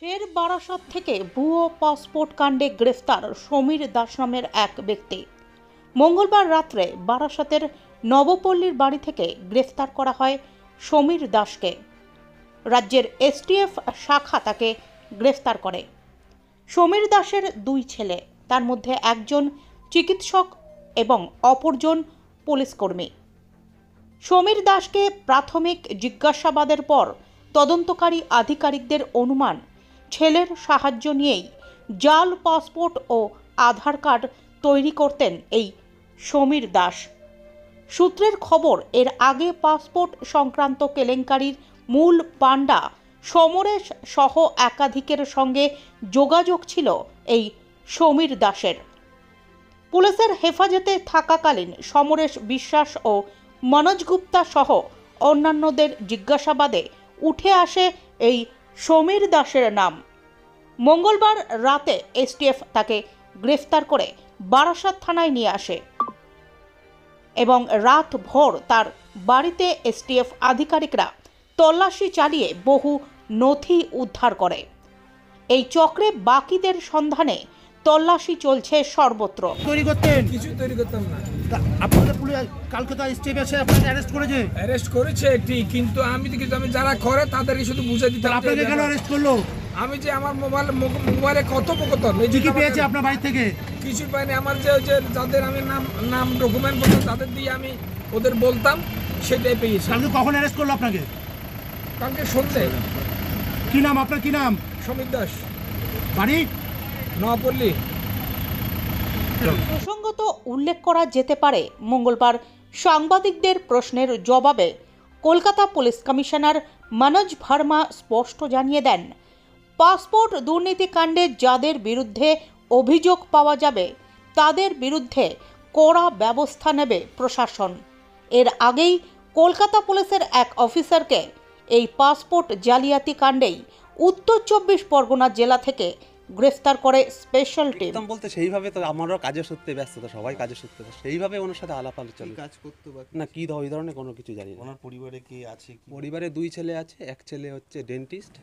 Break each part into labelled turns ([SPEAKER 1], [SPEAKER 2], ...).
[SPEAKER 1] ফের বারাসাত থেকে ভুয়ো পাসপোর্ট কাণ্ডে গ্রেফতার সমীর দাস নামের এক ব্যক্তি। মঙ্গলবার রাত্রে বারাসাতের নবপল্লীর বাড়ি থেকে গ্রেফতার করা হয় সমীর দাসকে। রাজ্যের এসটিএফ শাখা তাকে গ্রেফতার করে। সমীর দাসের দুই ছেলে, তার মধ্যে একজন চিকিৎসক এবং অপরজন পুলিশকর্মী। সমীর দাসকে প্রাথমিক জিজ্ঞাসাবাদের পর তদন্তকারী আধিকারিকদের অনুমান ছেলের সাহায্য নিয়েই জাল পাসপোর্ট ও আধার কার্ড তৈরি করতেন এই সমীর দাস। সূত্রের খবর, এর আগে পাসপোর্ট সংক্রান্ত কেলেঙ্কারির মূল পাণ্ডা সমরেশ সহ একাধিকের সঙ্গে যোগাযোগ ছিল এই সমীর দাসের। পুলিশের হেফাজতে থাকাকালীন সমরেশ বিশ্বাস ও মনোজ গুপ্তা সহ অন্যান্যদের জিজ্ঞাসাবাদে উঠে আসে এই সমীর দাসের নাম। মঙ্গলবার রাতে এসটিএফ তাকে গ্রেফতার করে বারাসাত থানায় নিয়ে আসে এবং রাত ভোর তার বাড়িতে এসটিএফ আধিকারিকরা তল্লাশি চালিয়ে বহু নথি উদ্ধার করে। এই চক্রে বাকিদের সন্ধানে তল্লাশি চলছে সর্বত্র।
[SPEAKER 2] কিছু তৈরি করতাম না।
[SPEAKER 3] আপনাদের পুলিশ কালকে তো স্টেপ এসে আপনাকে অ্যারেস্ট করেছে
[SPEAKER 2] ঠিক, কিন্তু আমি যারা করে তাদেরকে শুধু বুঝে দিতে।
[SPEAKER 3] আপনাকে কেন অ্যারেস্ট করলো?
[SPEAKER 2] আমি যে আমার মোবাইলে কথোপকথন
[SPEAKER 3] কি পেয়েছে আপনার বাড়ি থেকে?
[SPEAKER 2] কিছু পাইনি। আমার যে যাদের আমি নাম ডকুমেন্ট বলতাম তাদের দিয়ে আমি ওদের বলতাম, সেটাই পেয়েছি।
[SPEAKER 3] কালকে কখন অ্যারেস্ট করলো আপনাকে?
[SPEAKER 2] কালকে সন্ধ্যে।
[SPEAKER 3] কি নাম আপনার? কি নাম?
[SPEAKER 2] সমীর দাস,
[SPEAKER 3] বাড়ি
[SPEAKER 2] নবপল্লী।
[SPEAKER 1] প্রসঙ্গত উল্লেখ করা যেতে পারে, মঙ্গলবার সাংবাদিকদের প্রশ্নের জবাবে কলকাতা পুলিশ কমিশনার মনোজ ভার্মা স্পষ্ট জানিয়ে দেন, পাসপোর্ট দুর্নীতিকাণ্ডে যাদের বিরুদ্ধে অভিযোগ পাওয়া যাবে তাদের বিরুদ্ধে কড়া ব্যবস্থা নেবে প্রশাসন। এর আগেই কলকাতা পুলিশের এক অফিসারকে এই পাসপোর্ট জালিয়াতি কাণ্ডেই উত্তর 24 পরগনা জেলা থেকে গ্রেফতার করে স্পেশাল টিম।
[SPEAKER 4] বলতে সেইভাবে তো আমারও কাজের সূত্রে ব্যস্ত, তো সবাই কাজের সূত্রে সেইভাবে ওনার সাথে আলাপ আলোচনা
[SPEAKER 5] কাজ করতে
[SPEAKER 4] না কি ওই ধরনের কোনো কিছু জানি না।
[SPEAKER 5] ওনার পরিবারে কি আছে?
[SPEAKER 4] পরিবারে দুই ছেলে আছে, এক ছেলে হচ্ছে ডেন্টিস্ট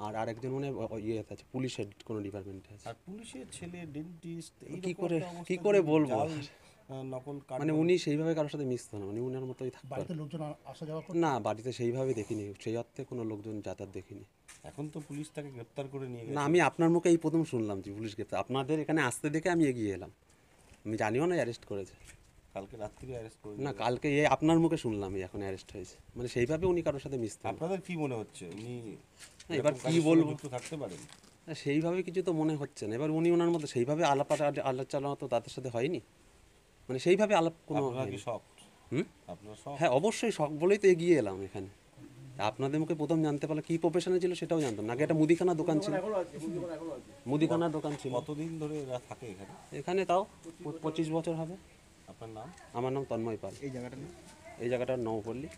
[SPEAKER 4] আর আরেকজন মানে ইয়ে আছে পুলিশের কোনো ডিপার্টমেন্টে আছে।
[SPEAKER 5] আর পুলিশের ছেলে ডেন্টিস্ট
[SPEAKER 4] কি করে বলবো,
[SPEAKER 5] নকল
[SPEAKER 4] মানে উনি সেইভাবে কারোর সাথে মিশতো না, মানে উনার মতোই থাকতো।
[SPEAKER 3] বাড়িতে লোকজন আসা যাওয়া
[SPEAKER 4] না, বাড়িতে সেইভাবে দেখিনি, সেই অর্থে কোনো লোকজন যাতায়াত দেখিনি।
[SPEAKER 5] এখন তো পুলিশ তাকে গ্রেপ্তার করে নিয়ে গেছে।
[SPEAKER 4] না, আমি আপনার মুখে এই প্রথম শুনলাম যে পুলিশ গ্রেপ্তার। আপনাদের এখানে আসতে দেখে আমি এগিয়ে এলাম, আমি জানিও না অ্যারেস্ট করেছে।
[SPEAKER 5] কালকে রাত্রি অ্যারেস্ট করে
[SPEAKER 4] না, কালকে আপনার মুখে শুনলাম এখন অ্যারেস্ট হয়েছে, মানে সেইভাবে উনি কারোর সাথে মিশতেন।
[SPEAKER 5] আপনাদের কি মনে হচ্ছে উনি
[SPEAKER 4] এবার কি বলবো,
[SPEAKER 5] থাকতে পারেন?
[SPEAKER 4] সেইভাবে কিছু তো মনে হচ্ছে না। এবার উনি ওনার মধ্যে সেইভাবে আলাপ তো তাদের সাথে হয়নি, মানে সেইভাবে আলাপ কোনো
[SPEAKER 5] শখ। আপনার শখ?
[SPEAKER 4] হ্যাঁ, অবশ্যই শখ বলেই তো এগিয়ে এলাম এখানে। আপনাদের মুখে প্রথম জানতে পারলে কি প্রফেশনে ছিল সেটাও জানতাম না। আগে একটা মুদিখানার দোকান ছিল, মুদিখানার দোকান ছিল।
[SPEAKER 5] কতদিন ধরে এরা থাকে এখানে?
[SPEAKER 4] এখানে তাও 25 বছর হবে।
[SPEAKER 5] আপনার নাম?
[SPEAKER 4] আমার নাম তন্ময় পাল।
[SPEAKER 5] এই জায়গাটার নাম?
[SPEAKER 4] এই জায়গাটার নবপল্লী।